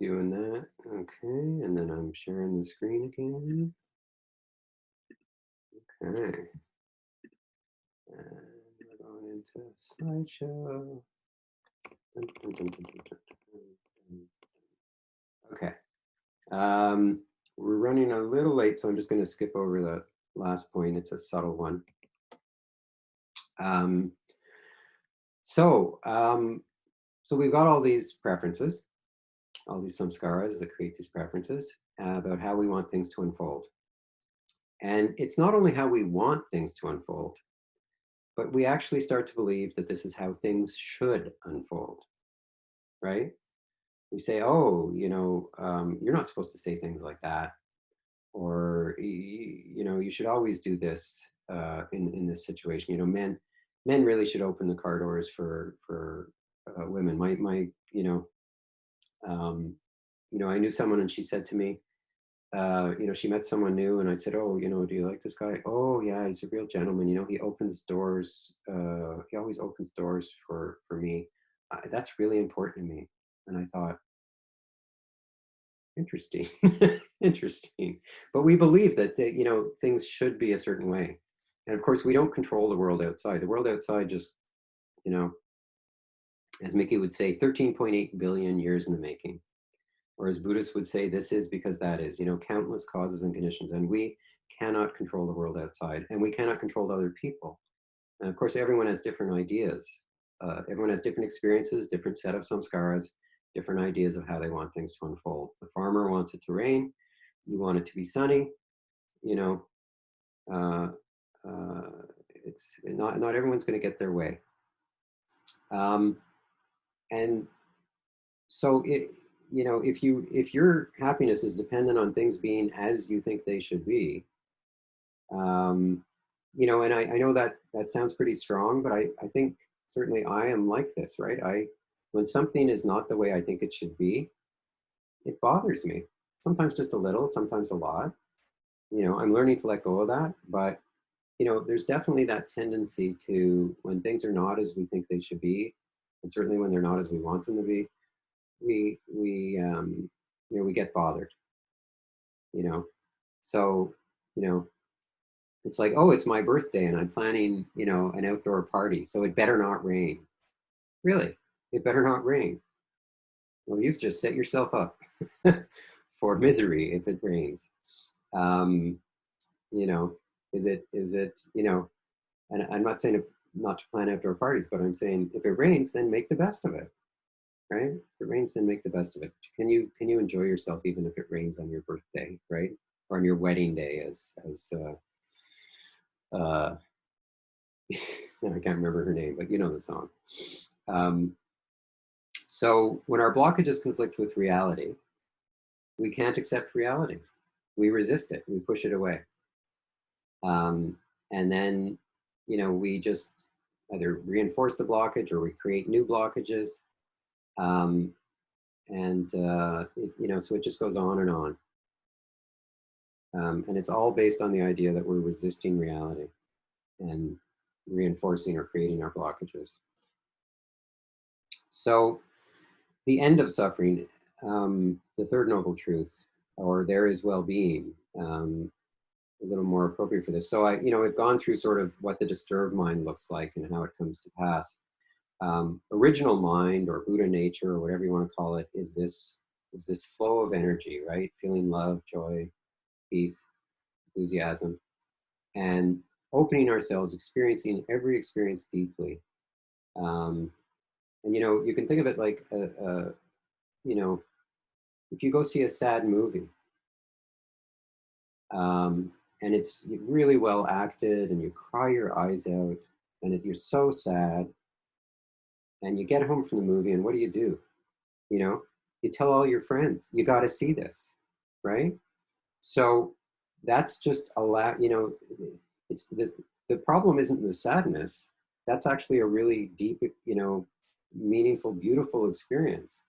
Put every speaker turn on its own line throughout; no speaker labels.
doing that. Okay, and then I'm sharing the screen again. Okay, and we're going into slideshow. Dun, dun, dun, dun, dun, dun, dun. Okay, we're running a little late, so I'm just going to skip over the last point. It's a subtle one. Um, so, um, so we've got all these preferences, all these samskaras that create these preferences about how we want things to unfold. And it's not only how we want things to unfold, but we actually start to believe that this is how things should unfold, right? We say, oh, you're not supposed to say things like that, or you should always do this in this situation. Men really should open the car doors for women. My um, I knew someone, and she said to me, she met someone new, and I said, "Oh, do you like this guy? Oh, yeah, he's a real gentleman. He opens doors. He always opens doors for me. That's really important to me." And I thought, interesting, interesting. But we believe that things should be a certain way, and of course, we don't control the world outside. The world outside just, you know, as Mickey would say, 13.8 billion years in the making. Or as Buddhists would say, this is because that is, countless causes and conditions. And we cannot control the world outside, and we cannot control other people. And of course, everyone has different ideas. Everyone has different experiences, different set of samskaras, different ideas of how they want things to unfold. The farmer wants it to rain. You want it to be sunny. You know, uh, uh, it's not everyone's going to get their way. Um, and so if your happiness is dependent on things being as you think they should be, um, and I know that that sounds pretty strong, but I think certainly I am like this, right? When something is not the way I think it should be, it bothers me. Sometimes just a little, sometimes a lot. I'm learning to let go of that, but there's definitely that tendency to, when things are not as we think they should be, and certainly when they're not as we want them to be, we get bothered. you know so you know it's like, oh, it's my birthday and I'm planning an outdoor party, so it better not rain. Really? It better not rain? Well, you've just set yourself up for misery if it rains. um you know is it and I'm not saying not to plan outdoor parties, but I'm saying if it rains, then make the best of it, right? If it rains, then make the best of it. Can you enjoy yourself even if it rains on your birthday, right? Or on your wedding day, uh, I can't remember her name, but you know the song. Um, so when our blockages conflict with reality, we can't accept reality. We resist it. We push it away, um, and then we just either reinforce the blockage or we create new blockages. Um, and so it just goes on and on. And it's all based on the idea that we're resisting reality and reinforcing or creating our blockages. So the end of suffering, the third noble truth, or there is well-being, a little more appropriate for this. So we've gone through sort of what the disturbed mind looks like and how it comes to pass. Original mind, or Buddha nature, or whatever you want to call it, is this flow of energy, right? Feeling love, joy, peace, enthusiasm, and opening ourselves, experiencing every experience deeply. Um, and you can think of it like you know, if you go see a sad movie, and it's really well acted, and you cry your eyes out, and you're so sad, and you get home from the movie, and what do? You know, you tell all your friends, you got to see this, right? So that's just it's this. The problem isn't the sadness. That's actually a really deep, meaningful, beautiful experience.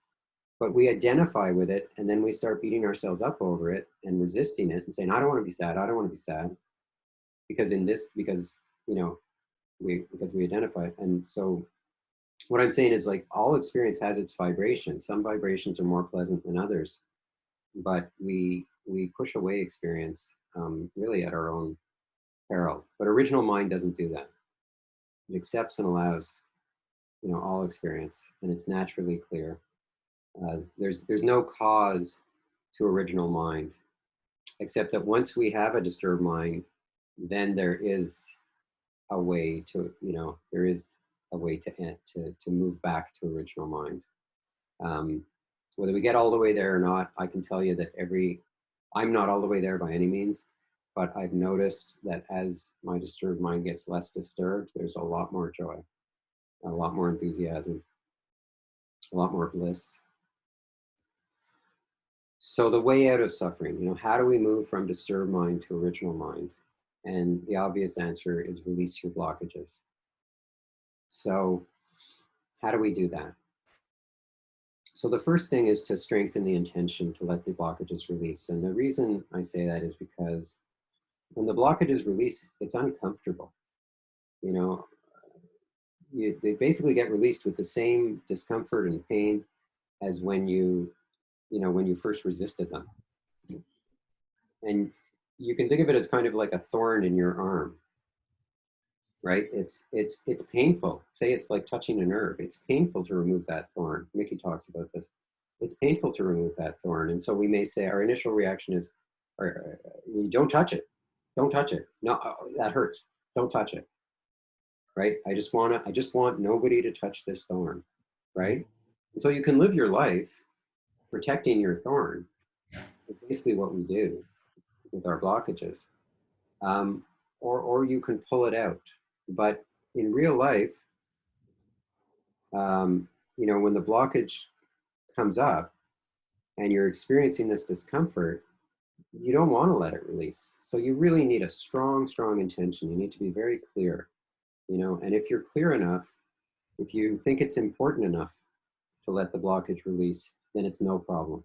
But we identify with it, and then we start beating ourselves up over it and resisting it and saying, I don't want to be sad. I don't want to be sad because we identify it. And so what I'm saying is like all experience has its vibrations. Some vibrations are more pleasant than others, but we push away experience really at our own peril. But original mind doesn't do that. It accepts and allows, all experience, and it's naturally clear. There's no cause to original mind, except that once we have a disturbed mind, then there is a way to, there is a way to move back to original mind. Um, Whether we get all the way there or not, I can tell you that I'm not all the way there by any means, but I've noticed that as my disturbed mind gets less disturbed, there's a lot more joy, a lot more enthusiasm, a lot more bliss. So the way out of suffering, how do we move from disturbed mind to original mind? And the obvious answer is release your blockages. So how do we do that? So the first thing is to strengthen the intention to let the blockages release. And the reason I say that is because when the blockages release, it's uncomfortable. You know, they basically get released with the same discomfort and pain as when you first resisted them. And you can think of it as kind of like a thorn in your arm, right? It's painful. Say it's like touching a nerve. It's painful to remove that thorn. Mickey talks about this. It's painful to remove that thorn. And so we may say our initial reaction is, don't touch it. Don't touch it. No, that hurts. Don't touch it. Right? I just want nobody to touch this thorn. Right? And so you can live your life protecting your thorn. It's basically what we do with our blockages. Or you can pull it out. But in real life, when the blockage comes up and you're experiencing this discomfort, you don't want to let it release. So you really need a strong, strong intention. You need to be very clear, and if you're clear enough, if you think it's important enough to let the blockage release, then it's no problem.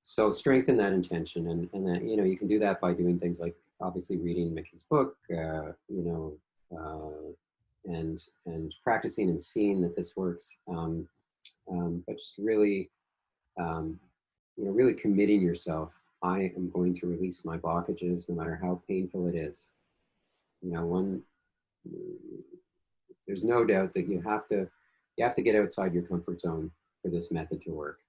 So strengthen that intention, and then, you can do that by doing things like obviously reading Mickey's book, and practicing and seeing that this works. But just really, really committing yourself. I am going to release my blockages, no matter how painful it is. There's no doubt that you have to get outside your comfort zone for this method to work.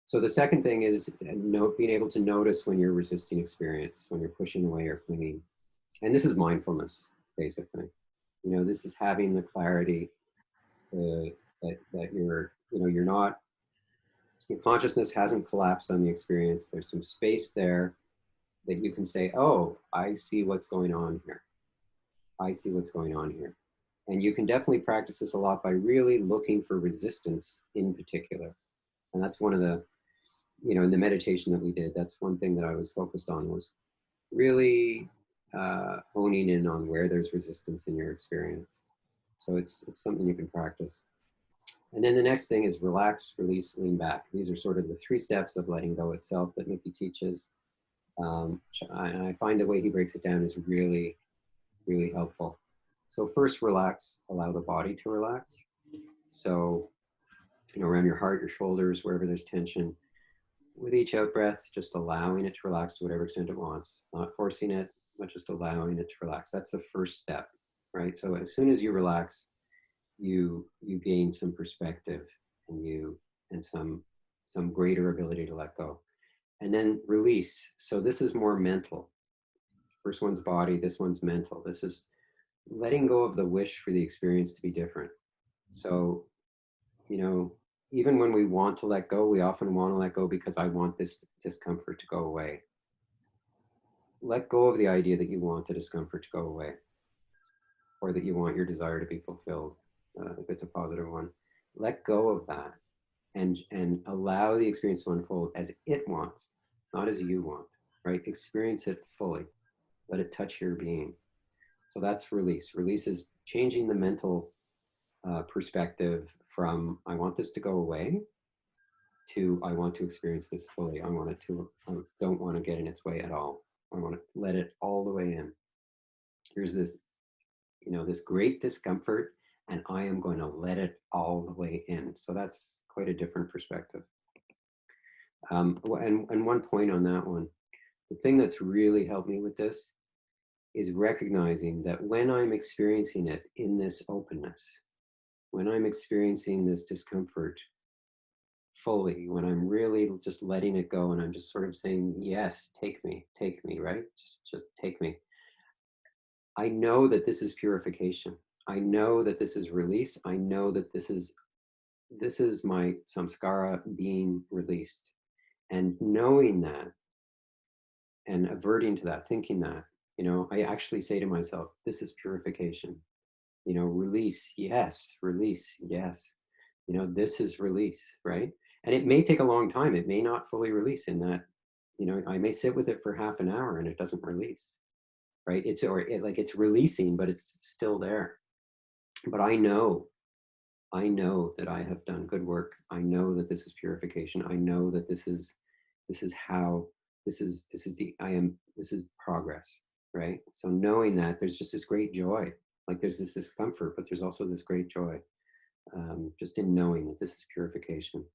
So the second thing is being able to notice when you're resisting experience, when you're pushing away or clinging. And this is mindfulness, basically. This is having the clarity that you're not, your consciousness hasn't collapsed on the experience. There's some space there that you can say, oh, I see what's going on here. I see what's going on here. And you can definitely practice this a lot by really looking for resistance in particular. And that's one of the, in the meditation that we did, that's one thing that I was focused on, was really honing in on where there's resistance in your experience. So it's something you can practice. And then the next thing is relax, release, lean back. These are sort of the 3 steps of letting go itself that Mickey teaches. And I find the way he breaks it down is really, really helpful. So first, relax, allow the body to relax. So, around your heart, your shoulders, wherever there's tension. With each out breath, just allowing it to relax to whatever extent it wants, not forcing it, but just allowing it to relax. That's the first step, right? So as soon as you relax, you gain some perspective and some greater ability to let go. And then release. So this is more mental. First one's body, this one's mental. This is letting go of the wish for the experience to be different. So, even when we want to let go, we often want to let go because I want this discomfort to go away. Let go of the idea that you want the discomfort to go away, or that you want your desire to be fulfilled, if it's a positive one. Let go of that and allow the experience to unfold as it wants, not as you want, right? Experience it fully. Let it touch your being. So that's release. Release is changing the mental perspective from I want this to go away to I want to experience this fully. I don't want to get in its way at all. I want to let it all the way in. Here's this, this great discomfort, and I am going to let it all the way in. So that's quite a different perspective. And one point on that one, the thing that's really helped me with this is recognizing that when I'm experiencing it in this openness, when I'm experiencing this discomfort fully, when I'm really just letting it go and I'm just sort of saying, yes, take me, right? Just take me. I know that this is purification. I know that this is release. I know that this is my samskara being released. And knowing that and averting to that, thinking that, I actually say to myself, this is purification. Release, yes, release, yes. This is release, right? And it may take a long time. It may not fully release in that, I may sit with it for half an hour and it doesn't release, right? It's releasing, but it's still there. But I know that I have done good work. I know that this is purification. I know that this is how this is progress, right? So knowing that, there's just this great joy. Like there's this discomfort, but there's also this great joy, just in knowing that this is purification.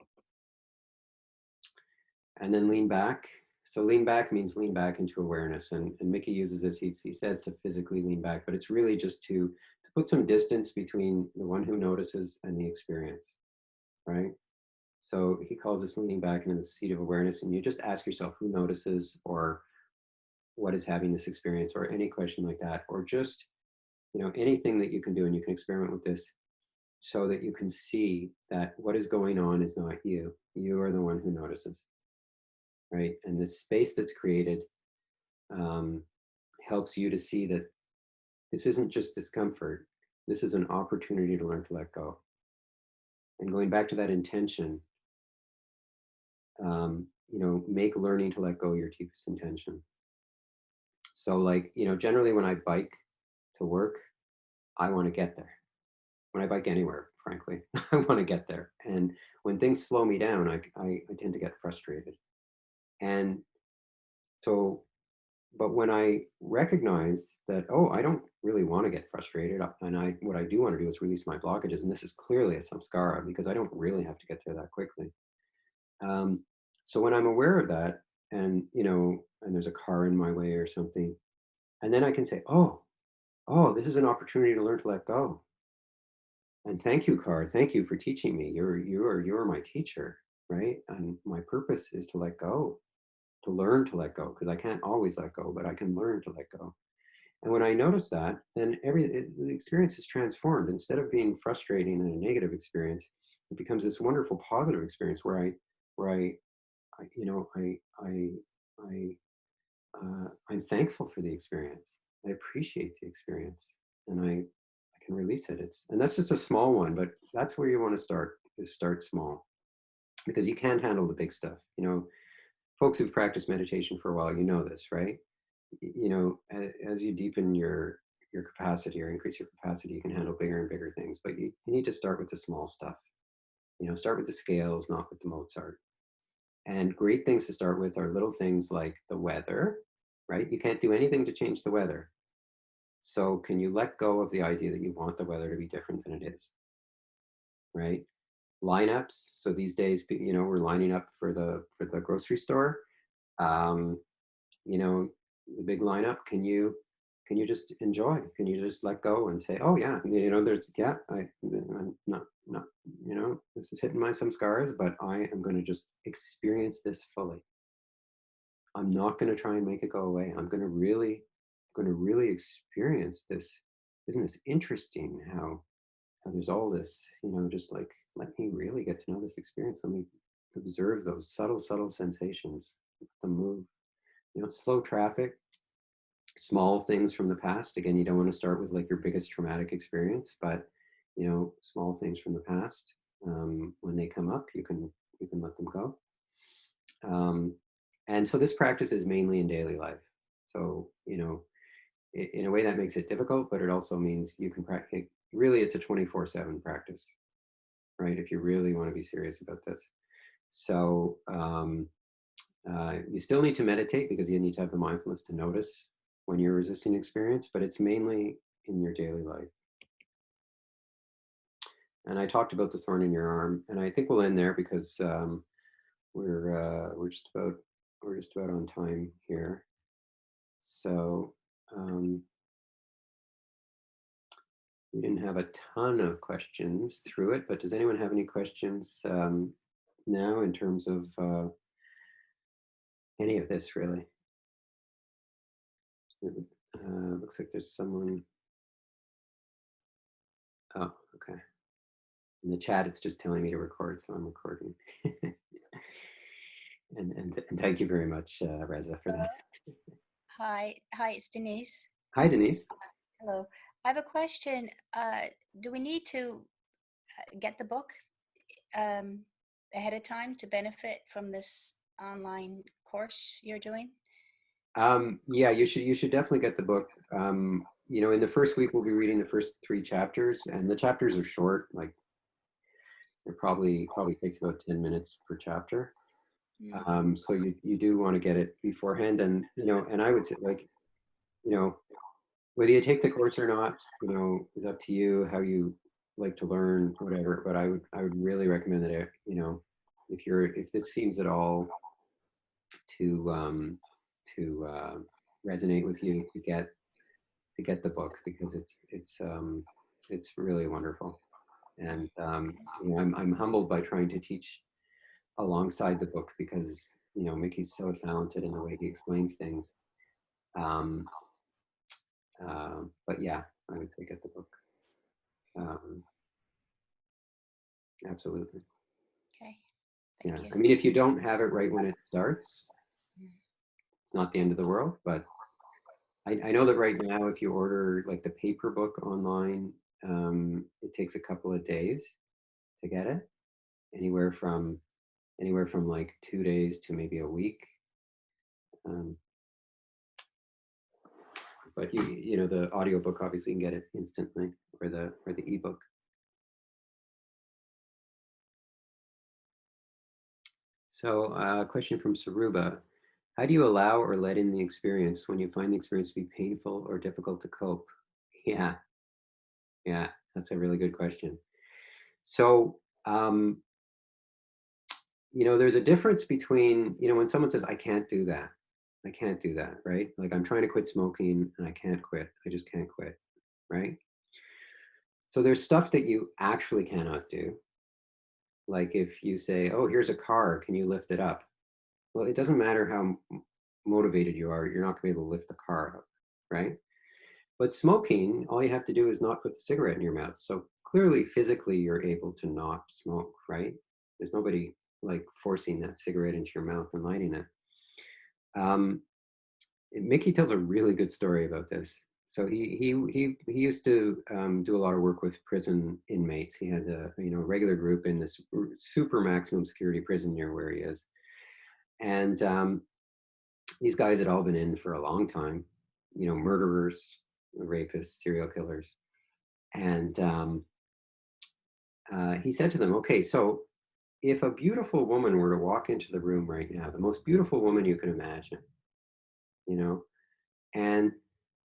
And then lean back. So lean back means lean back into awareness. And Mickey uses this, he says to physically lean back, but it's really just to put some distance between the one who notices and the experience, right? So he calls this leaning back into the seat of awareness. And you just ask yourself who notices, or what is having this experience, or any question like that, or just, anything that you can do. And you can experiment with this so that you can see that what is going on is not you. You are the one who notices, right? And this space that's created um, helps you to see that this isn't just discomfort. This is an opportunity to learn to let go. And going back to that intention, make learning to let go your deepest intention. So, like, generally when I bike to work, I want to get there. When I bike anywhere, frankly, I want to get there. And when things slow me down, I tend to get frustrated. And so, but when I recognize that, oh, I don't really want to get frustrated, and what I do want to do is release my blockages, and this is clearly a samskara because I don't really have to get there that quickly. Um, so when I'm aware of that, and there's a car in my way or something, and then I can say, oh, this is an opportunity to learn to let go. And thank you, car. Thank you for teaching me. You're my teacher, right? And my purpose is to let go, to learn to let go, because I can't always let go, but I can learn to let go. And when I notice that, then the experience is transformed. Instead of being frustrating and a negative experience, it becomes this wonderful positive experience I you know, I'm thankful for the experience. I appreciate the experience, and I can release it. And that's just a small one, but that's where you want to start. Is start small, because you can't handle the big stuff. Folks who've practiced meditation for a while, this, right? As you deepen your capacity or increase your capacity, you can handle bigger and bigger things. But you need to start with the small stuff. Start with the scales, not with the Mozart. And great things to start with are little things like the weather, right? You can't do anything to change the weather. So can you let go of the idea that you want the weather to be different than it is, right? Lineups. So these days, we're lining up for the grocery store. Um, the big lineup. Can you just enjoy? Can you just let go and say, oh yeah, I'm not, this is hitting some scars, but I am going to just experience this fully. I'm not going to try and make it go away. I'm going to really experience this. Isn't this interesting how there's all this, just like, let me really get to know this experience. Let me observe those subtle sensations, the move, slow traffic, small things from the past. Again, you don't want to start with like your biggest traumatic experience, but, small things from the past. When they come up, you can let them go. And so this practice is mainly in daily life. So, in a way that makes it difficult, but it also means you can practice. Really, it's a 24/7 practice, right? If you really want to be serious about this. So, You still need to meditate because you need to have the mindfulness to notice when you're resisting experience, but it's mainly in your daily life. And I talked about the thorn in your arm, and I think we'll end there because we're just about on time here. So we didn't have a ton of questions through it, but does anyone have any questions now in terms of any of this really? Looks like there's someone. Oh, okay. In the chat, it's just telling me to record, so I'm recording. and thank you very much, Reza, for that.
Hi, it's Denise.
Hi, Denise.
Hello. I have a question. Do we need to get the book ahead of time to benefit from this online course you're doing?
Yeah, you should definitely get the book. In the first week we'll be reading the first 3 chapters, and the chapters are short. Like it probably takes about 10 minutes per chapter. So you do want to get it beforehand, and and I would say, like, whether you take the course or not, is up to you how you like to learn, whatever. But I would really recommend that if this seems at all to resonate with you, to get the book, because it's really wonderful. And I'm humbled by trying to teach alongside the book, because Mickey's so talented in the way he explains things. Um, but yeah, I would say get the book. Um, Absolutely.
Okay,
Yeah.
thank you.
I mean, if you don't have it right when it starts, it's not the end of the world. But I know that right now, if you order like the paper book online, it takes a couple of days to get it, anywhere from like 2 days to maybe a week. Um, but the audiobook, obviously you can get it instantly, or the ebook. So a question from Saruba: how do you allow or let in the experience when you find the experience to be painful or difficult to cope? Yeah, yeah, that's a really good question. So there's a difference between, when someone says, I can't do that, right? Like, I'm trying to quit smoking and I can't quit. I just can't quit, right? So there's stuff that you actually cannot do. Like if you say, oh, here's a car, can you lift it up? Well, it doesn't matter how motivated you are, you're not going to be able to lift the car up, right? But smoking, all you have to do is not put the cigarette in your mouth. So clearly, physically, you're able to not smoke, right? There's nobody like forcing that cigarette into your mouth and lighting it. Mickey tells a really good story about this. So he used to do a lot of work with prison inmates. He had a regular group in this super maximum security prison near where he is, and these guys had all been in for a long time. Murderers, rapists, serial killers, and he said to them, "Okay, so if a beautiful woman were to walk into the room right now, the most beautiful woman you can imagine, you know, and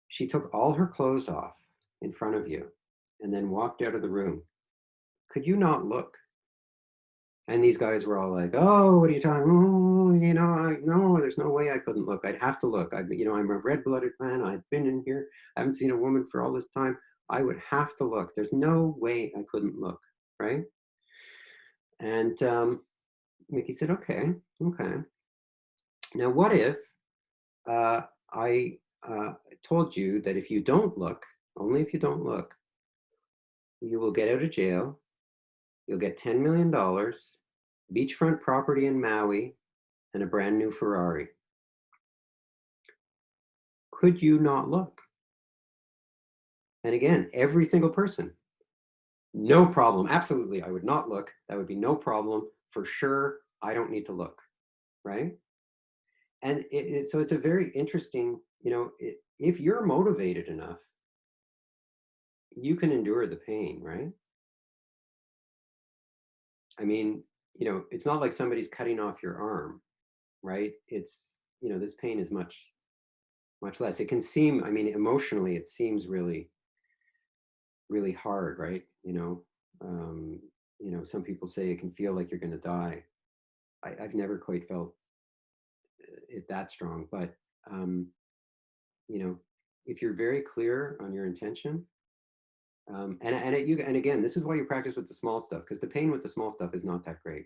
she took all her clothes off in front of you and then walked out of the room, could you not look?" And these guys were all like, "Oh, what are you talking? Oh, no, there's no way I couldn't look. I'd have to look. I'm a red-blooded man. I've been in here. I haven't seen a woman for all this time. I would have to look. There's no way I couldn't look, right?" And Mickey said, "Okay, okay. Now, what if I told you that if you don't look, only if you don't look, you will get out of jail. You'll get $10 million, beachfront property in Maui, and a brand new Ferrari. Could you not look?" And again, every single person, no problem. Absolutely, I would not look. That would be no problem. For sure, I don't need to look, right? And so it's a very interesting, if you're motivated enough, you can endure the pain, right? I mean, it's not like somebody's cutting off your arm. right? It's, this pain is much, much less. It can seem, I mean, emotionally, it seems really, really hard, right? Um, some people say it can feel like you're going to die. I've never quite felt it that strong, but um, you know, if you're very clear on your intention, and again, this is why you practice with the small stuff, because the pain with the small stuff is not that great,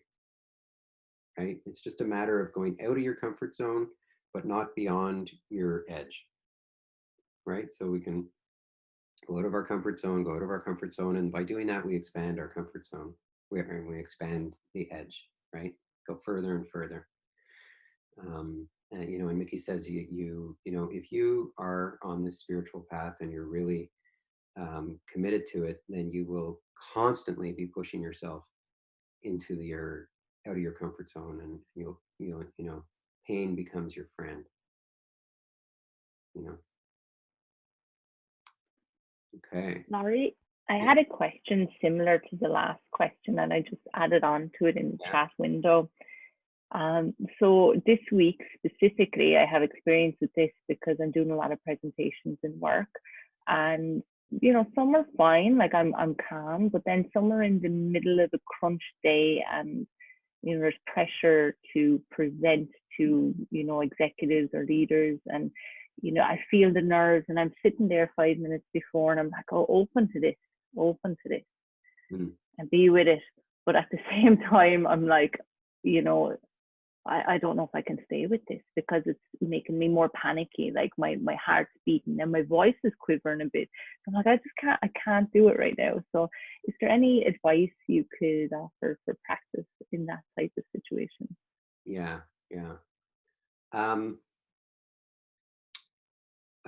right? It's just a matter of going out of your comfort zone, but not beyond your edge, right? So we can go out of our comfort zone, go out of our comfort zone, and by doing that, we expand our comfort zone. We expand the edge, right? Go further and further. And Mickey says, if you are on this spiritual path and you're really committed to it, then you will constantly be pushing yourself into your out of your comfort zone, and pain becomes your friend. You know. Okay.
Laurie, I
Yeah.
had a question similar to the last question, and I just added on to it in the
Yeah.
chat window. So this week specifically, I have experience with this because I'm doing a lot of presentations in work, and some are fine, like I'm calm, but then some are in the middle of a crunch day, and there's pressure to present to executives or leaders, and I feel the nerves, and I'm sitting there 5 minutes before, and I'm like, oh, open to this,
Mm.
and be with it. But at the same time, I'm like, you know I don't know if I can stay with this because it's making me more panicky. Like my heart's beating and my voice is quivering a bit. I'm like, I can't do it right now. So is there any advice you could offer for practice in that type of situation?
Yeah. Yeah. Um,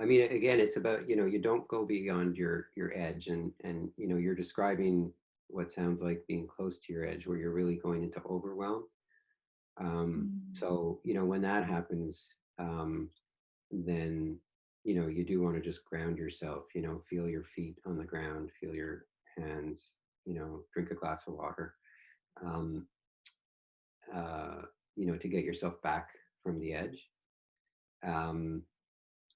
I mean, again, it's about, you don't go beyond your edge, and you're describing what sounds like being close to your edge, where you're really going into overwhelm.
Mm.
So when that happens, then you do want to just ground yourself. Feel your feet on the ground, feel your hands. Drink a glass of water. Um, to get yourself back from the edge. Um,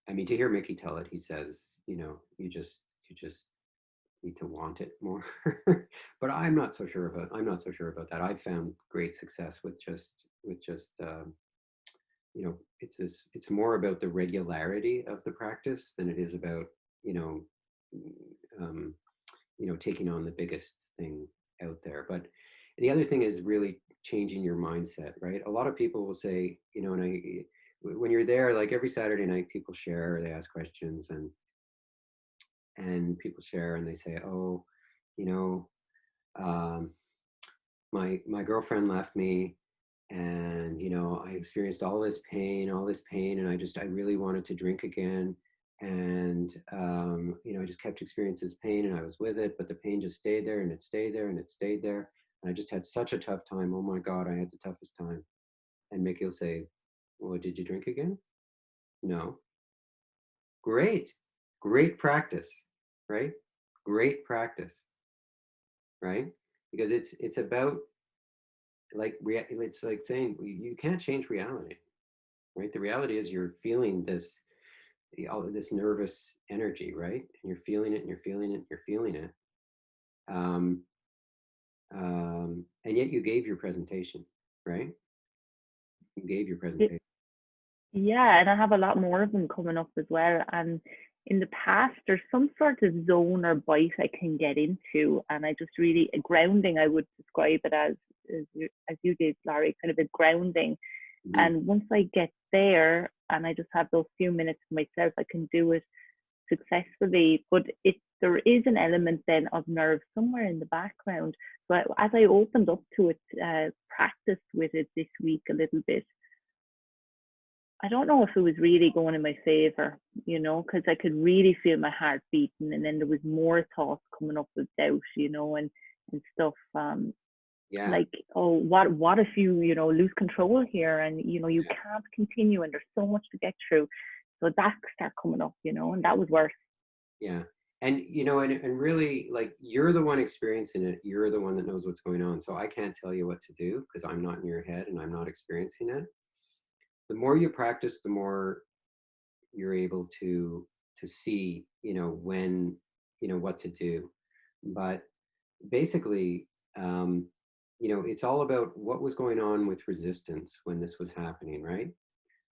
I mean, to hear Mickey tell it, he says, you just need to want it more. But I'm not so sure about that. I've found great success with just it's more about the regularity of the practice than it is about you know um, taking on the biggest thing out there. But the other thing is really changing your mindset, right? A lot of people will say, when you're there, like every Saturday night, people share, they ask questions, and people share, and they say, oh, you know, um, my girlfriend left me, and I experienced all this pain, and I really wanted to drink again, and I just kept experiencing this pain, and I was with it, but the pain just stayed there, and it stayed there, and it stayed there, and I just had such a tough time. Oh my God, I had the toughest time. And Mickey will say, well, did you drink again? No. Great. Great practice, right? Great practice, right? Because it's about, it's like saying you can't change reality, right? The reality is you're feeling all of this nervous energy, right? And you're feeling it, and you're feeling it, and you're feeling it. Um, and yet you gave your presentation, right? You gave your presentation.
Yeah, and I have a lot more of them coming up as well. And in the past, there's some sort of zone or bite I can get into, and I just really a grounding. I would describe it as you did, Laurie, kind of a grounding.
Mhm.
And once I get there, and I just have those few minutes to myself, I can do it successfully. But there is an element then of nerve somewhere in the background. But as I opened up to it, practiced with it this week a little bit, I don't know if it was really going in my favor, because I could really feel my heart beating, and then there was more thoughts coming up of doubt, and stuff.
Yeah,
Like, oh, what if you, lose control here, and you
yeah,
can't continue, and there's so much to get through. So that start coming up, and that was worse.
yeah. And and really, like, you're the one experiencing it. You're the one that knows what's going on. So I can't tell you what to do because I'm not in your head and I'm not experiencing it. the more you practice, the more you're able to see, when, what to do. But basically, it's all about what was going on with resistance when this was happening, right?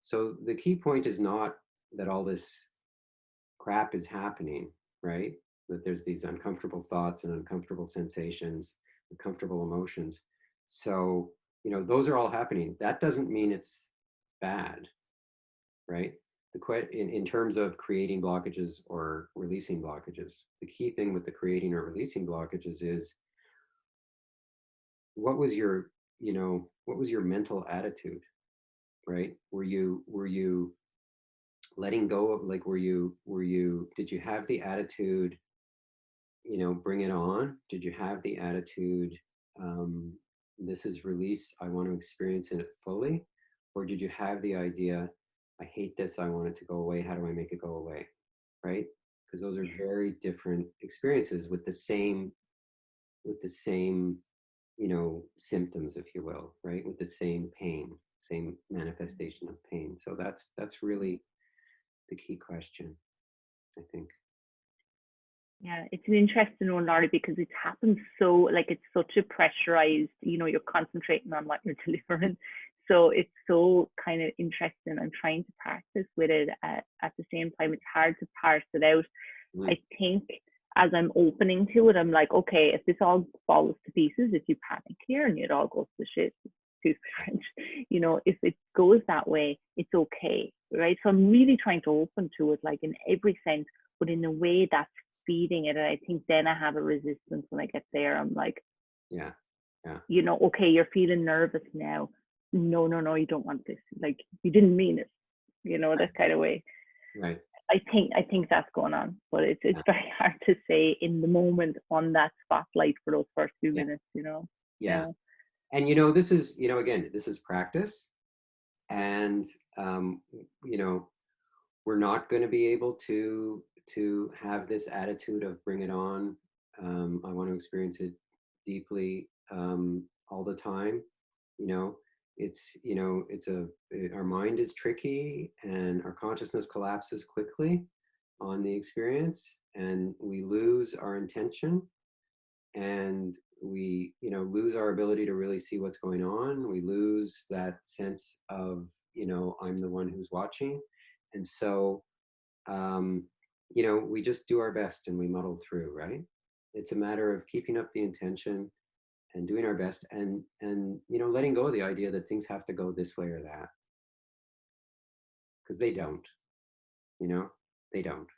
So the key point is not that all this crap is happening, right? That there's these uncomfortable thoughts and uncomfortable sensations, uncomfortable emotions. So, those are all happening. That doesn't mean it's bad, right? In terms of creating blockages or releasing blockages, the key thing with the creating or releasing blockages is what was your, what was your mental attitude, right? Were you letting go of, like, did you have the attitude, bring it on? Did you have the attitude, um, this is release, I want to experience it fully? Or did you have the idea, I hate this, I want it to go away, how do I make it go away? Right? Because those are very different experiences with the same, symptoms, if you will, right? With the same pain, same manifestation of pain. So that's really the key question, I think.
Yeah, it's an interesting one, Laurie, because it happens so, like, it's such a pressurized, you're concentrating on what you're delivering. So it's so kind of interesting. I'm trying to practice with it at the same time. It's hard to parse it out.
Mm.
I think as I'm opening to it, I'm like, okay, if this all falls to pieces, if you panic here and it all goes to shit, to French, if it goes that way, it's okay, right? So I'm really trying to open to it, like in every sense, but in a way that's feeding it. And I think then I have a resistance when I get there. I'm like,
Yeah.
Okay, you're feeling nervous now. No, you don't want this. Like, you didn't mean it, that kind of way.
Right.
I think that's going on, but it's very hard to say in the moment on that spotlight for those first few minutes,
Yeah. And this is, again, this is practice. And we're not going to be able to have this attitude of bring it on. I want to experience it deeply, all the time. Our mind is tricky, and our consciousness collapses quickly on the experience, and we lose our intention, and we lose our ability to really see what's going on. We lose that sense of, I'm the one who's watching. And so we just do our best and we muddle through, right? It's a matter of keeping up the intention and doing our best, and letting go of the idea that things have to go this way or that, because they don't. They don't.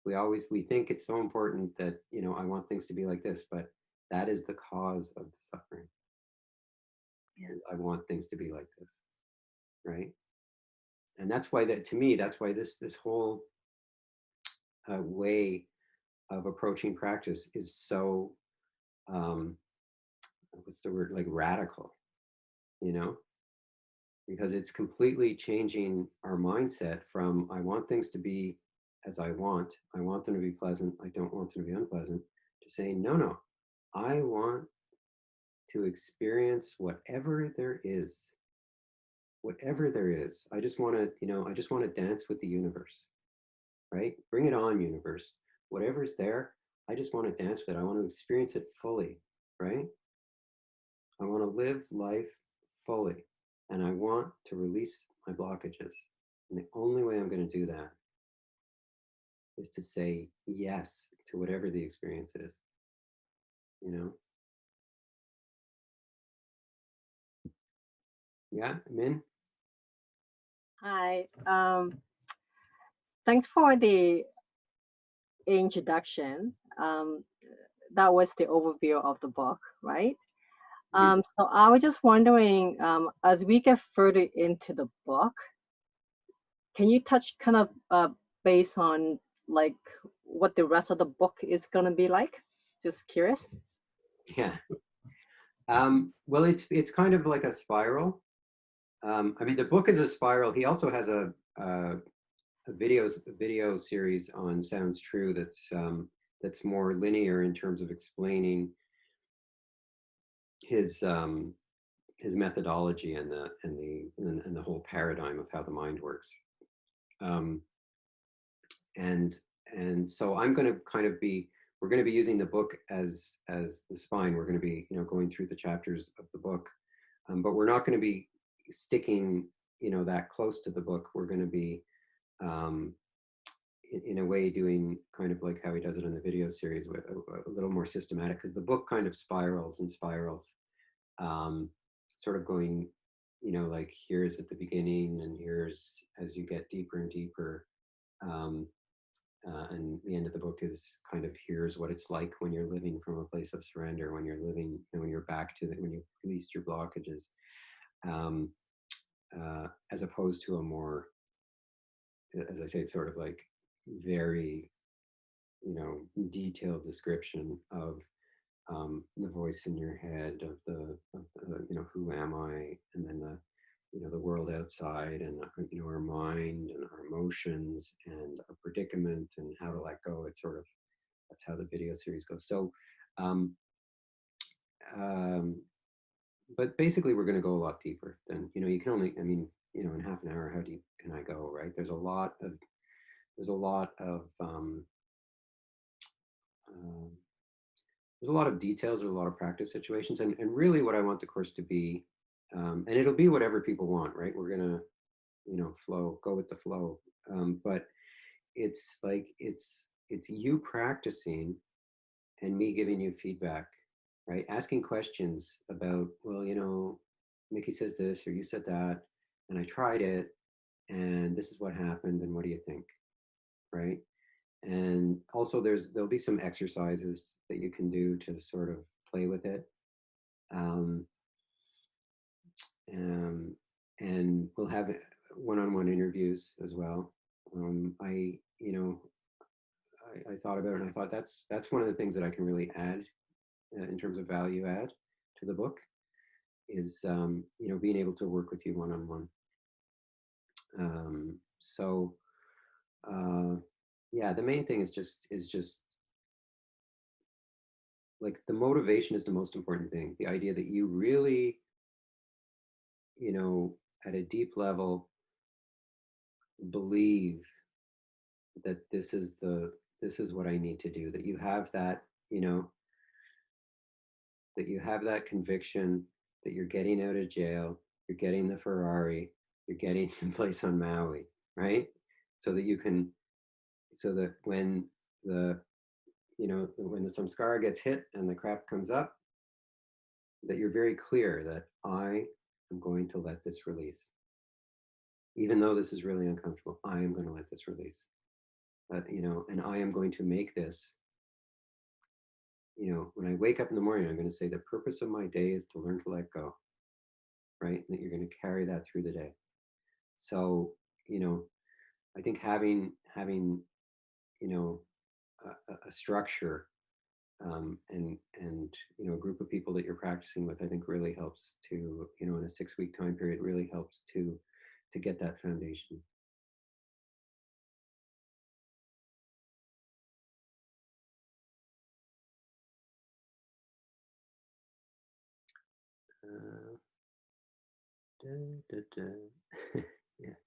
We think it's so important that, I want things to be like this, but that is the cause of the suffering.
Yeah.
I want things to be like this, right? And that's why to me, that's why this whole way of approaching practice is so, what's the word, like radical, because it's completely changing our mindset from, I want things to be as I want them to be pleasant, I don't want them to be unpleasant, to saying, no, I want to experience whatever there is. Whatever there is. I just want to dance with the universe, right? Bring it on, universe. Whatever's there, I just want to dance with it. I want to experience it fully, right? I want to live life fully, and I want to release my blockages. And the only way I'm going to do that is to say yes to whatever the experience is, Yeah, Min?
Hi. Thanks for the introduction. That was the overview of the book, right? So I was just wondering, as we get further into the book, can you touch kind of based on like what the rest of the book is going to be like? Just curious.
Yeah. Well, it's kind of like a spiral. I mean, the book is a spiral. He also has a video series on Sounds True that's more linear in terms of explaining his his methodology and the whole paradigm of how the mind works. Um, and so I'm going to kind of be, we're going to be using the book as the spine. We're going to be, going through the chapters of the book, but we're not going to be sticking, that close to the book. We're going to be, in a way, doing kind of like how he does it in the video series, with a little more systematic, because the book kind of spirals and spirals, sort of going, like here's at the beginning, and here's as you get deeper and deeper. And the end of the book is kind of, here's what it's like when you're living from a place of surrender, when you're living, when you're back to when you've released your blockages, as opposed to a more, as I say, sort of like very, detailed description of the voice in your head, of the who am I, and then the world outside, and our mind and our emotions and our predicament and how to let go. It's sort of, that's how the video series goes. So um, um, but basically we're going to go a lot deeper than, you can only, in half an hour, how deep can I go, right? There's a lot of um, there's a lot of details, there's a lot of practice situations, and really what I want the course to be, and it'll be whatever people want, right? We're gonna, go with the flow, but it's like, it's you practicing and me giving you feedback, right? Asking questions about, well, Mickey says this or you said that, and I tried it, and this is what happened, and what do you think, right? And also there'll be some exercises that you can do to sort of play with it. Um, um, and we'll have one-on-one interviews as well. I thought about it, and I thought that's one of the things that I can really add, in terms of value add to the book, is being able to work with you one-on-one. So yeah, the main thing is just like, the motivation is the most important thing. The idea that you really, at a deep level, believe that this is what I need to do, that you have that, that you have that conviction that you're getting out of jail, you're getting the Ferrari, you're getting the place on Maui, right? So that you can, so that when when the samskara gets hit and the crap comes up, that you're very clear that I am going to let this release. Even though this is really uncomfortable, I am going to let this release. And I am going to make this, when I wake up in the morning, I'm going to say the purpose of my day is to learn to let go, right? And that you're going to carry that through the day. So, I think having a structure, and a group of people that you're practicing with, I think really helps to, in a 6-week time period, really helps to get that foundation. Uh, da, da, da. Yeah.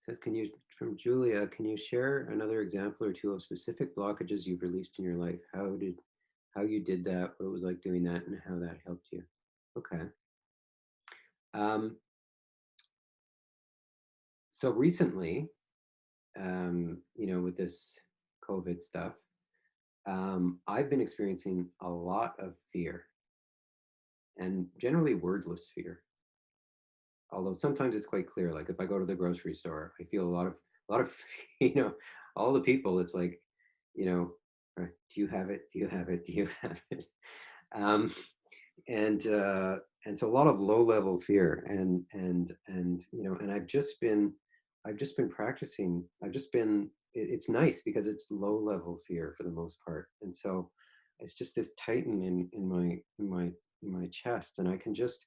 Says, from Julia, can you share another example or two of specific blockages you've released in your life? How you did that, what it was like doing that, and how that helped you? Okay. So recently, with this COVID stuff, I've been experiencing a lot of fear, and generally wordless fear. Although sometimes it's quite clear. Like if I go to the grocery store, I feel a lot of, all the people. It's like, do you have it? Do you have it? Do you have it? Um, and so a lot of low level fear, and and I've just been practicing. It's nice because it's low level fear for the most part, and so it's just this tighten in my chest, and I can just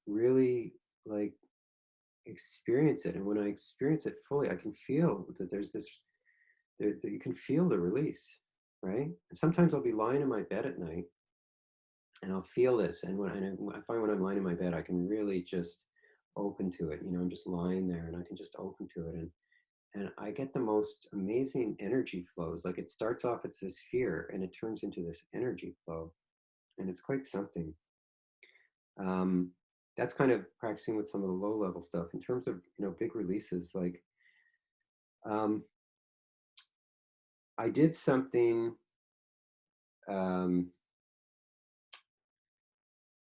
really, like, experience it. And when I experience it fully, I can feel that there's this, that you can feel the release, right? And sometimes I'll be lying in my bed at night, and I'll feel this. And I find when I'm lying in my bed, I can really just open to it. I'm just lying there and I can just open to it. And I get the most amazing energy flows. Like it starts off as this fear and it turns into this energy flow. And it's quite something. Um, that's kind of practicing with some of the low level stuff in terms of, big releases. Like um, I did something, um,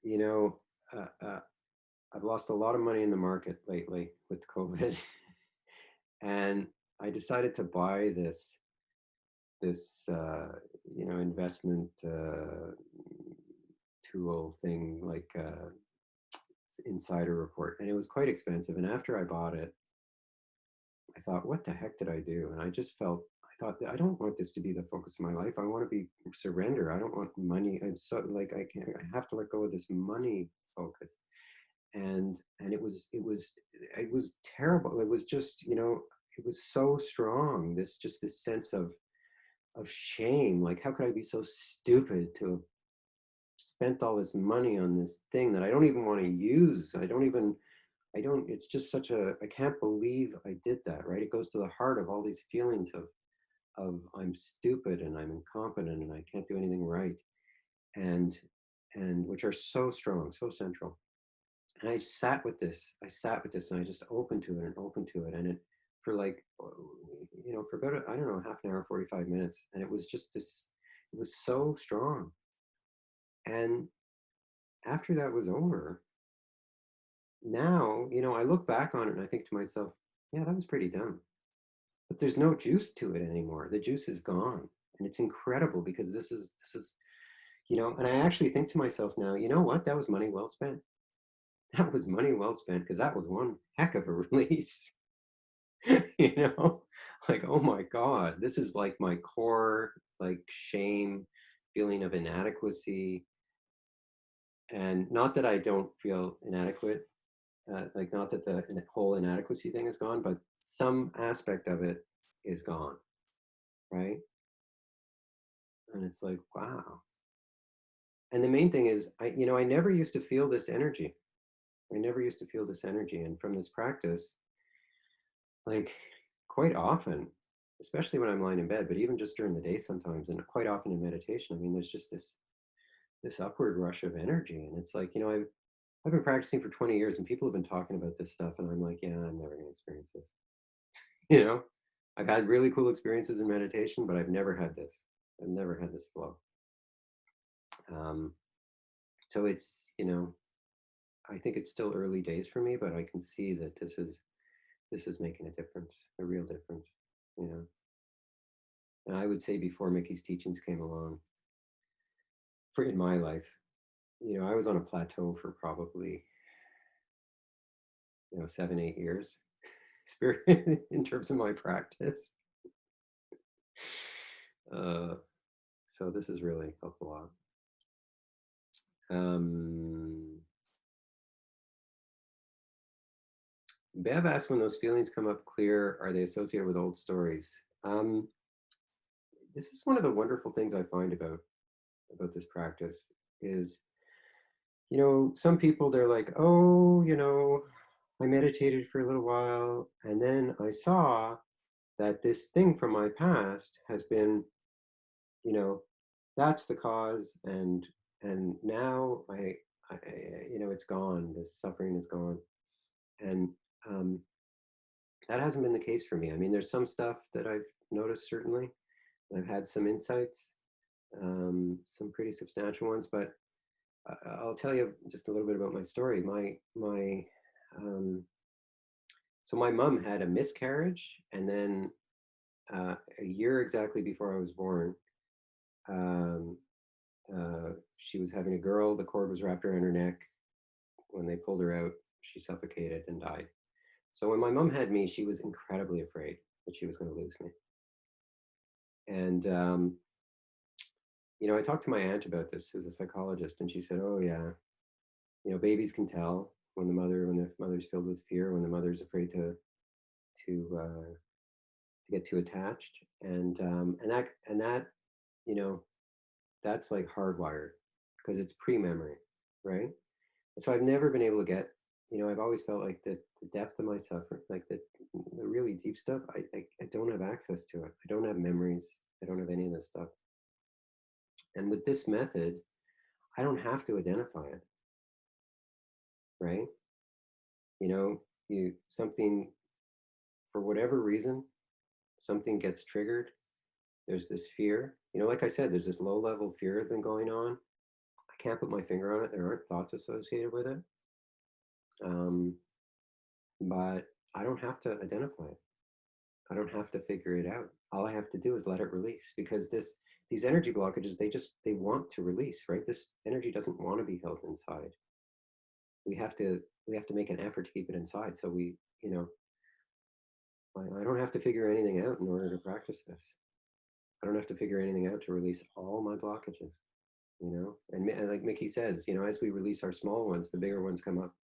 you know, uh, uh, I've lost a lot of money in the market lately with COVID. And I decided to buy this investment tool thing, like insider report, and it was quite expensive. And after I bought it, I thought, what the heck did I do? And I thought, I don't want this to be the focus of my life. I want to be surrender. I don't want money. I'm so like, I have to let go of this money focus. And it was terrible. It was just, it was so strong. This sense of shame. Like, how could I be so stupid to have spent all this money on this thing that I don't even want to use? It's just I can't believe I did that, right? It goes to the heart of all these feelings of I'm stupid and I'm incompetent and I can't do anything right. And, and which are so strong, so central. And I sat with this and I just opened to it and opened to it. And it, for like, for about, I don't know, half an hour, 45 minutes. And it was just it was so strong. And after that was over, now, I look back on it and I think to myself, yeah, that was pretty dumb. But there's no juice to it anymore. The juice is gone. And it's incredible because this is, and I actually think to myself now, you know what? That was money well spent. That was money well spent because that was one heck of a release. Like, oh my God, this is like my core, like shame, feeling of inadequacy. And not that I don't feel inadequate, like not that the whole inadequacy thing is gone, but some aspect of it is gone, right? And it's like, wow. And the main thing is, I never used to feel this energy. I never used to feel this energy. And from this practice, like quite often, especially when I'm lying in bed, but even just during the day sometimes, and quite often in meditation, I mean, there's just this upward rush of energy. And it's like, I've been practicing for 20 years and people have been talking about this stuff. And I'm like, yeah, I'm never going to experience this. You know, I've had really cool experiences in meditation, but I've never had this. I've never had this flow. So it's, I think it's still early days for me, but I can see that this is making a difference, a real difference, you know. And I would say before Mickey's teachings came along, for in my life, I was on a plateau for probably, 7, 8 years, spirit in terms of my practice. So this has really helped a lot. Bev asked, when those feelings come up clear, are they associated with old stories? This is one of the wonderful things I find about this practice is, some people, they're like, oh, I meditated for a little while and then I saw that this thing from my past has been, that's the cause, and now I it's gone. This suffering is gone, and that hasn't been the case for me. I mean, there's some stuff that I've noticed, certainly. I've had some insights, some pretty substantial ones, but I'll tell you just a little bit about my story. So my mom had a miscarriage, and then a year exactly before I was born, um, she was having a girl. The cord was wrapped around her neck. When they pulled her out, she suffocated and died. So when my mom had me, she was incredibly afraid that she was going to lose me. And I talked to my aunt about this, who's a psychologist, and she said, "Oh yeah, babies can tell when the mother's filled with fear, when the mother's afraid to get too attached, and that that's like hardwired. because it's pre-memory, right? And so I've never been able to get, I've always felt like the depth of my suffering, like the really deep stuff, I don't have access to it. I don't have memories. I don't have any of this stuff. And with this method, I don't have to identify it, right? Something, for whatever reason, something gets triggered. There's this fear, like I said, there's this low level fear that's been going on. I can't put my finger on it. There aren't thoughts associated with it. But I don't have to identify it. I don't have to figure it out. All I have to do is let it release, because these energy blockages, they want to release, right? This energy doesn't want to be held inside. We have to make an effort to keep it inside. So I don't have to figure anything out in order to practice this. I don't have to figure anything out to release all my blockages, and like Mickey says, as we release our small ones, the bigger ones come up.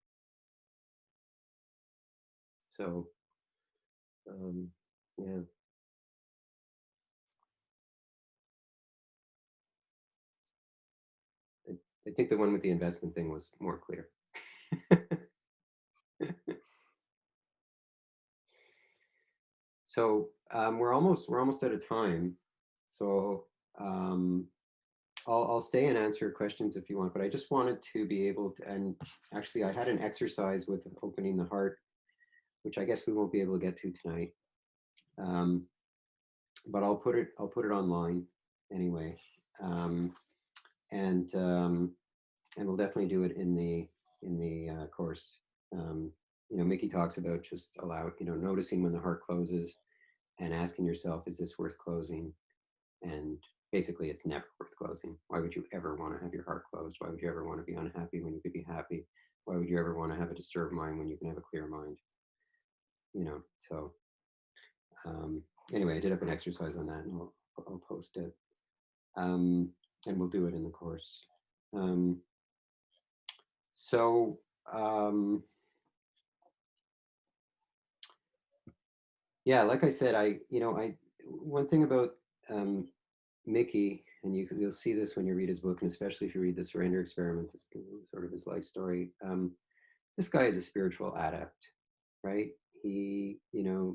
So, yeah. I think the one with the investment thing was more clear. So we're almost out of time. So I'll stay and answer questions if you want, but I just wanted to be able to, and actually I had an exercise with opening the heart, which I guess we won't be able to get to tonight. But I'll put it online anyway. And we'll definitely do it in the course. Mickey talks about just noticing when the heart closes and asking yourself, is this worth closing? And basically it's never worth closing. Why would you ever want to have your heart closed? Why would you ever want to be unhappy when you could be happy? Why would you ever want to have a disturbed mind when you can have a clear mind? So anyway, I did up an exercise on that, and I'll post it. And we'll do it in the course. Yeah, like I said, one thing about Mickey, and you'll see this when you read his book, and especially if you read the Surrender Experiment, this sort of his life story. This guy is a spiritual adept, right? He,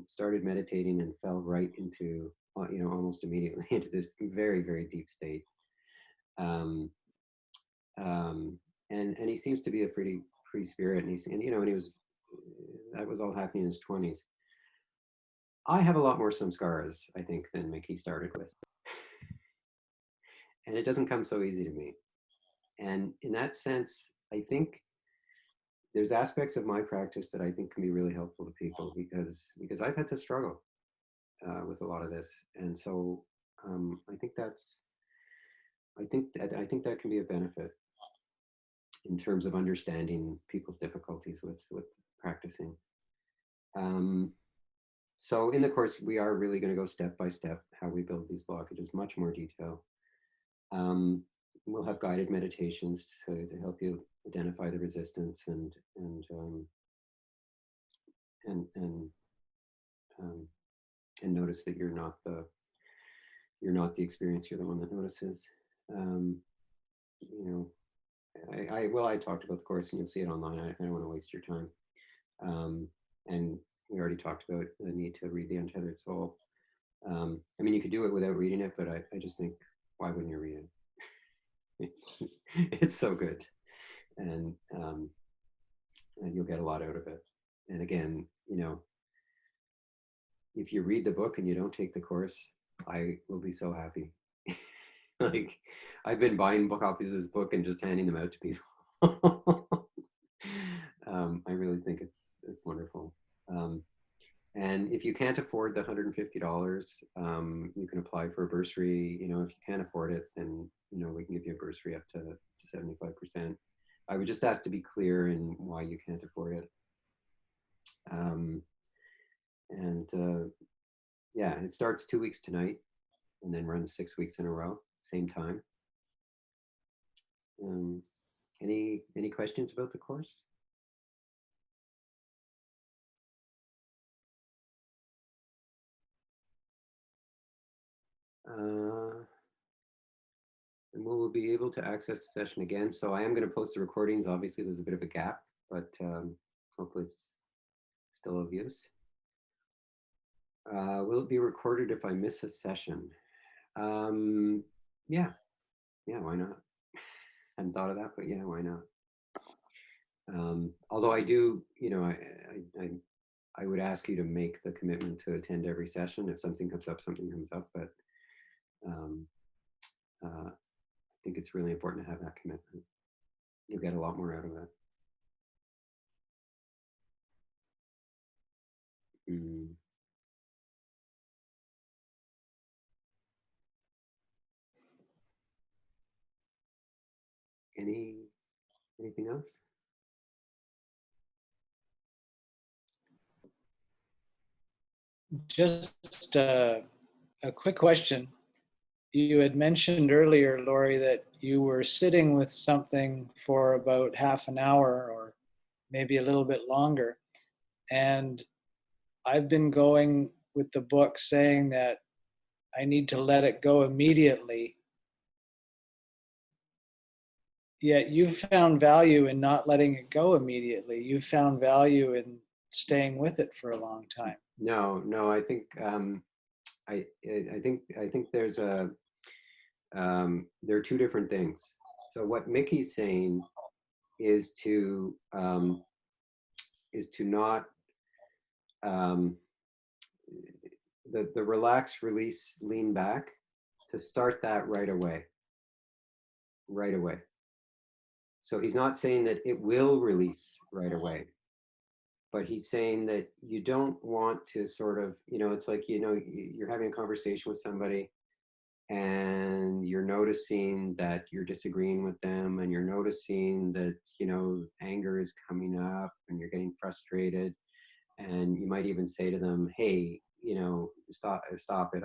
started meditating and fell right into, almost immediately into this very, very deep state. And he seems to be a pretty free spirit, and he was, that was all happening in his 20s. I have a lot more samskaras, I think, than Mickey started with. And it doesn't come so easy to me. And in that sense, I think there's aspects of my practice that I think can be really helpful to people, because I've had to struggle with a lot of this. And so I think that can be a benefit in terms of understanding people's difficulties with practicing. So in the course, we are really going to go step by step how we build these blockages, much more detail. We'll have guided meditations to help you identify the resistance and notice that you're not the experience. You're the one that notices. I talked about the course, and you'll see it online. I don't want to waste your time. And we already talked about the need to read the Untethered Soul. I mean, you could do it without reading it, but I just think, why wouldn't you read it? It's so good, and you'll get a lot out of it. And again, if you read the book and you don't take the course, I will be so happy. Like, I've been buying copies of this book and just handing them out to people. I really think it's wonderful. And if you can't afford the $150, you can apply for a bursary. If you can't afford it, then we can give you a bursary up to 75%. I would just ask to be clear in why you can't afford it. Yeah, it starts 2 weeks tonight, and then runs 6 weeks in a row, same time. Any questions about the course? we'll be able to access the session again. So I am going to post the recordings. Obviously, there's a bit of a gap, but hopefully it's still of use. Will it be recorded if I miss a session? Yeah, why not? Hadn't thought of that, but yeah, why not? Although I do, I would ask you to make the commitment to attend every session. If something comes up, something comes up. But I think it's really important to have that commitment. You'll get a lot more out of it. Anything else?
Just a quick question. You had mentioned earlier, Laurie, that you were sitting with something for about half an hour or maybe a little bit longer. And I've been going with the book saying that I need to let it go immediately. Yet you found value in not letting it go immediately. You found value in staying with it for a long time.
No, I think I think there's a there are two different things. So what Mickey's saying is to not the relax, release, lean back, to start that right away. So he's not saying that it will release right away, but he's saying that you don't want to sort of, it's like, you're having a conversation with somebody and you're noticing that you're disagreeing with them, and you're noticing that, anger is coming up and you're getting frustrated, and you might even say to them, hey, stop it.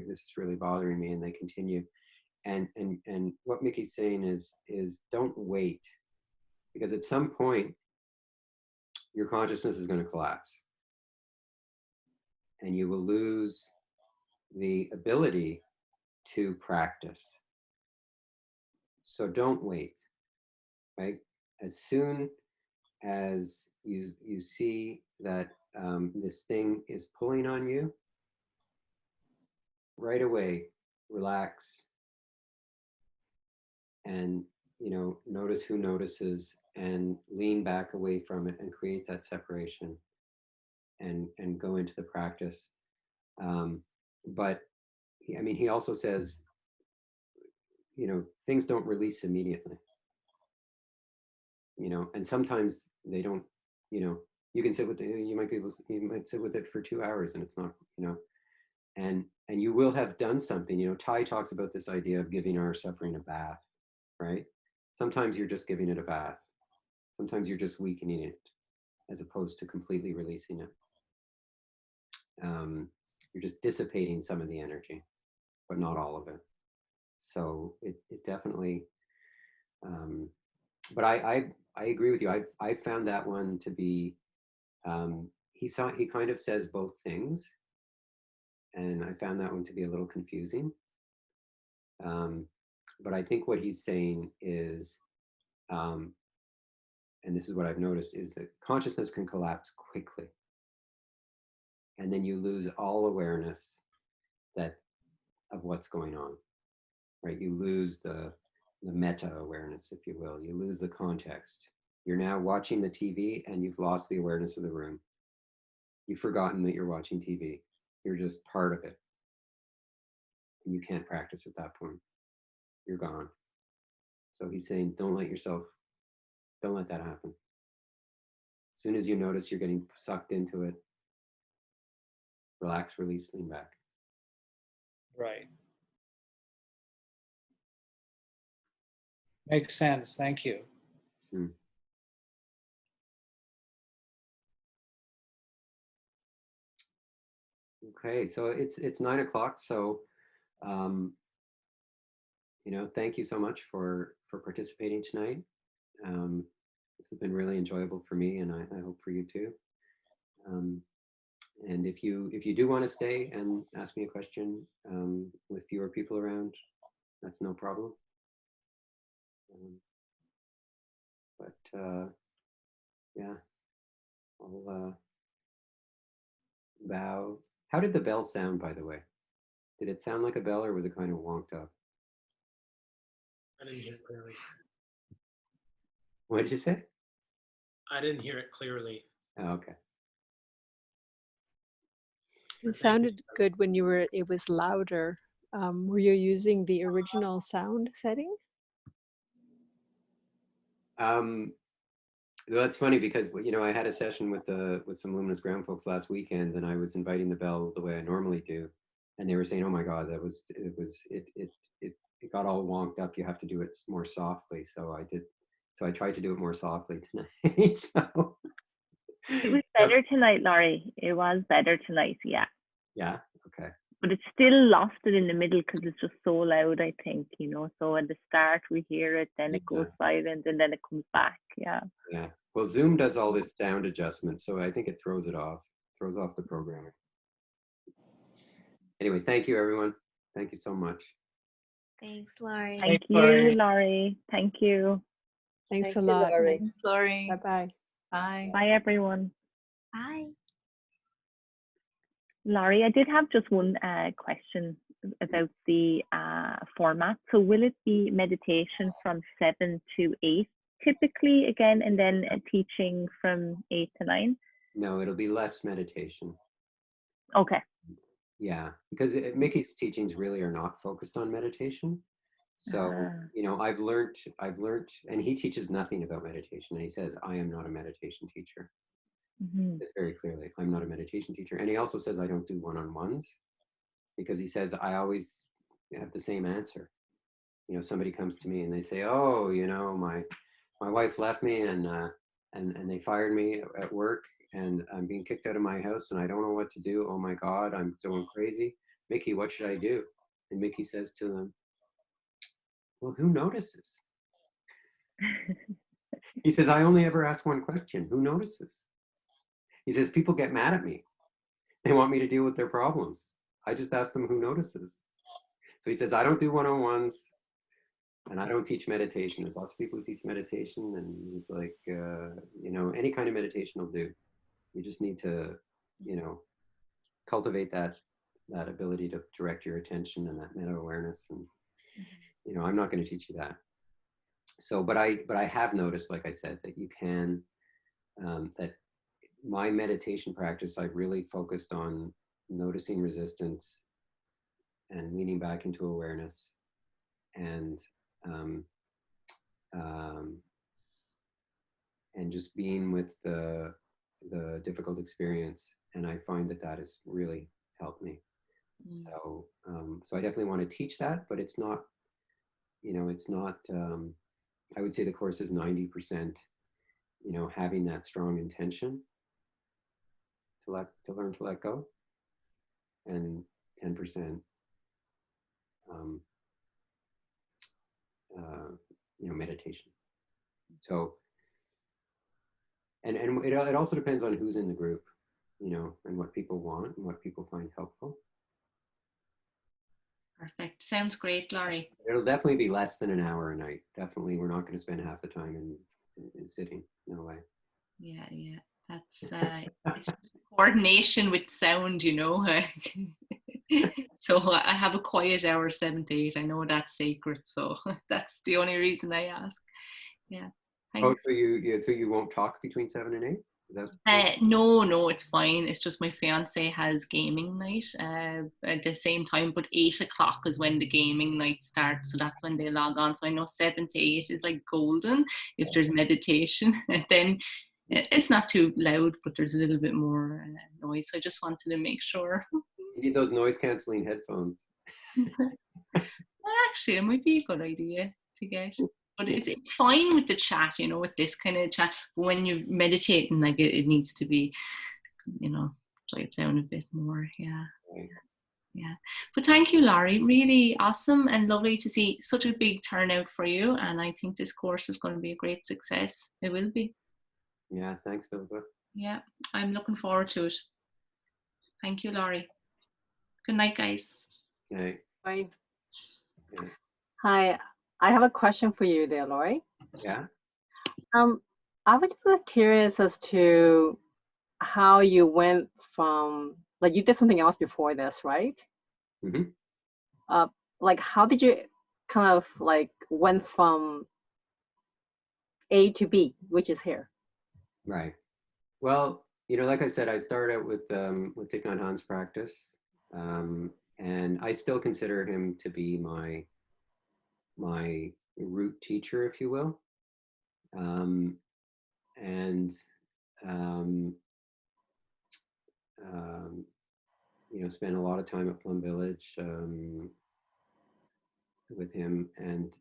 This is really bothering me. And they continue. And what Mickey's saying is don't wait, because at some point your consciousness is going to collapse and you will lose the ability to practice. So don't wait, right? As soon as you see that this thing is pulling on you, right away, relax and, notice who notices, and lean back away from it and create that separation and go into the practice. But he also says, things don't release immediately, and sometimes they don't, you can sit with it, you might sit with it for 2 hours and it's not, and you will have done something. Tai talks about this idea of giving our suffering a bath, right? Sometimes you're just giving it a bath. Sometimes you're just weakening it as opposed to completely releasing it. You're just dissipating some of the energy, but not all of it. So it definitely, but I agree with you. I found that one to be, he kind of says both things, and I found that one to be a little confusing. But I think what he's saying is, and this is what I've noticed, is that consciousness can collapse quickly. And then you lose all awareness of what's going on, right? You lose the meta awareness, if you will. You lose the context. You're now watching the TV and you've lost the awareness of the room. You've forgotten that you're watching TV. You're just part of it. And you can't practice at that point. You're gone. So he's saying, don't let that happen. As soon as you notice you're getting sucked into it, relax, release, lean back.
Right. Makes sense. Thank you.
Okay, so it's 9 o'clock. So, thank you so much for participating tonight. This has been really enjoyable for me, and I hope for you too. And if you do want to stay and ask me a question with fewer people around, That's no problem. But yeah, I'll bow. How did the bell sound, by the way? Did it sound like a bell, or was it kind of wonked up?
I didn't hear it clearly.
What did you say?
I didn't hear it clearly.
Oh, okay.
It sounded good when it was louder. Were you using the original sound setting?
That's funny because I had a session with some Luminous Ground folks last weekend, and I was inviting the bell the way I normally do, and they were saying, "Oh my God, it got all wonked up. You have to do it more softly." So I did. So I tried to do it more softly tonight. So
It was better tonight, Laurie. It was better tonight, yeah.
Yeah. Okay.
But it's still lost it in the middle because it's just so loud, I think, So at the start we hear it, then it goes silent, and then it comes back. Yeah.
Yeah. Well, Zoom does all this sound adjustment, so I think it throws off the programming. Anyway, thank you, everyone. Thank you so much.
Thanks, Laurie.
Thank you, Laurie. Thank you.
Thanks a lot.
Laurie. Laurie.
Bye-bye.
Bye.
Bye, everyone.
Bye.
Laurie, I did have just one question about the format. So will it be meditation from 7 to 8 typically again, and then teaching from 8 to 9?
No, it'll be less meditation.
Okay.
Yeah, because Mickey's teachings really are not focused on meditation. So, I've learned, and he teaches nothing about meditation. And he says, I am not a meditation teacher.
Mm-hmm.
It's very clearly, I'm not a meditation teacher. And he also says, I don't do one-on-ones, because he says, I always have the same answer. Somebody comes to me and they say, oh, my wife left me and they fired me at work, and I'm being kicked out of my house and I don't know what to do. Oh my God, I'm going crazy. Mickey, what should I do? And Mickey says to them, well, who notices? He says, I only ever ask one question. Who notices? He says, people get mad at me. They want me to deal with their problems. I just ask them who notices. So he says, I don't do one-on-ones, and I don't teach meditation. There's lots of people who teach meditation, and it's like, any kind of meditation will do. You just need to, cultivate that ability to direct your attention and that meta awareness. And, I'm not going to teach you that. So, but I have noticed, like I said, that you can, that my meditation practice, I've really focused on noticing resistance and leaning back into awareness, and just being with the difficult experience. And I find that has really helped me. So, so I definitely want to teach that, but it's not, it's not, I would say the course is 90%, having that strong intention to learn to let go, and 10%, meditation. So, and it also depends on who's in the group, and what people want and what people find helpful.
Perfect. Sounds great, Laurie.
It'll definitely be less than an hour a night. Definitely, we're not going to spend half the time in sitting. No way.
Yeah. That's it's coordination with sound, So I have a quiet hour 7 to 8. I know that's sacred, so that's the only reason I ask. Yeah. Thanks.
Oh, so you won't talk between 7 and 8? Is that
no, it's fine. It's just my fiance has gaming night at the same time, but 8 o'clock is when the gaming night starts, so that's when they log on. So I know 7 to 8 is like golden if there's meditation. And then it's not too loud, but there's a little bit more noise. So I just wanted to make sure.
You need those noise canceling headphones.
Actually, it might be a good idea to get. But it's fine with the chat, with this kind of chat. But when you're meditating, like it needs to be, drive down a bit more. Yeah.
Right.
Yeah. But thank you, Laurie. Really awesome and lovely to see such a big turnout for you. And I think this course is going to be a great success. It will be.
Yeah. Thanks, Philippa.
Yeah. I'm looking forward to it. Thank you, Laurie. Good night, guys.
Okay.
Bye.
Yeah.
Hi, I have a question for you there, Laurie.
Yeah.
I was just curious as to how you went from, like, you did something else before this, right?
Hmm.
Like, how did you kind of like went from A to B, which is here?
Right. Well, like I said, I started out with Thich Nhat Hanh's practice, and I still consider him to be my root teacher, if you will. And um, um, spent a lot of time at Plum Village with him, and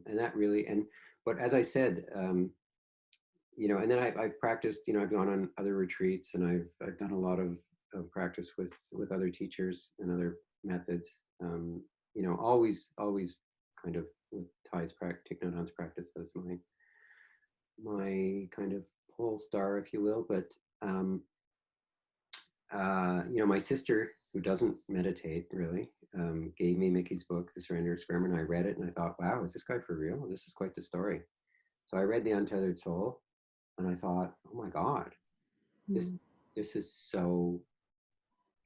that really, but as I said, and then I've practiced. I've gone on other retreats, and I've done a lot of practice with other teachers and other methods. Always kind of with Thich Nhat Hanh's practice as my kind of pole star, if you will. But my sister, who doesn't meditate really, gave me Mickey's book, The Surrender Experiment. I read it and I thought, wow, is this guy for real? This is quite the story. So I read The Untethered Soul, and I thought, oh my God, this is so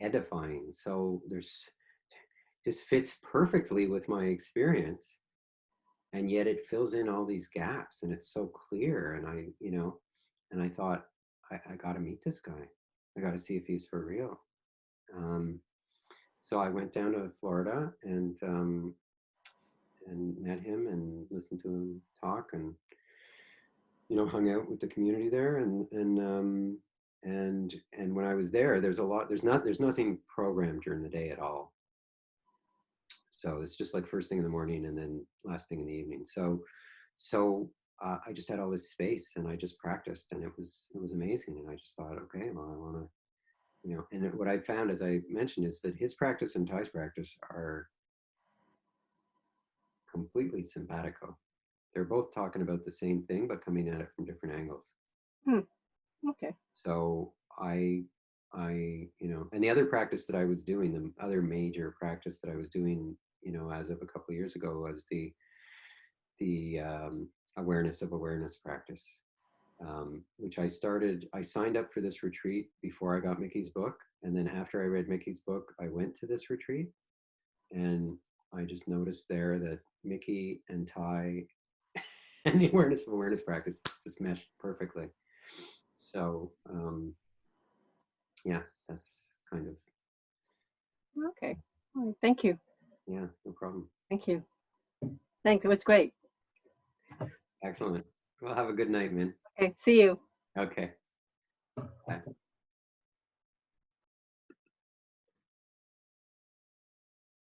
edifying. So this fits perfectly with my experience, and yet it fills in all these gaps, and it's so clear. And I thought, I got to meet this guy. I got to see if he's for real. So I went down to Florida and met him and listened to him talk, and hung out with the community there, and when I was there, there's nothing programmed during the day at all. So it's just like first thing in the morning and then last thing in the evening. So I just had all this space, and I just practiced, and it was amazing. And I just thought, okay, well, I want to, and what I found, as I mentioned, is that his practice and Ty's practice are completely simpatico. They're both talking about the same thing, but coming at it from different angles.
Okay.
So I, and the other practice that I was doing, the other major practice that I was doing, as of a couple of years ago, was the awareness of awareness practice, which I signed up for this retreat before I got Mickey's book. And then after I read Mickey's book, I went to this retreat, and I just noticed there that Mickey and Ty and the awareness of awareness practice just meshed perfectly. So yeah, that's kind of.
Okay. All right. Thank you.
Yeah, no problem.
Thank you. Thanks. It was great.
Excellent. Well, have a good night, man.
Okay. See you.
Okay. Bye.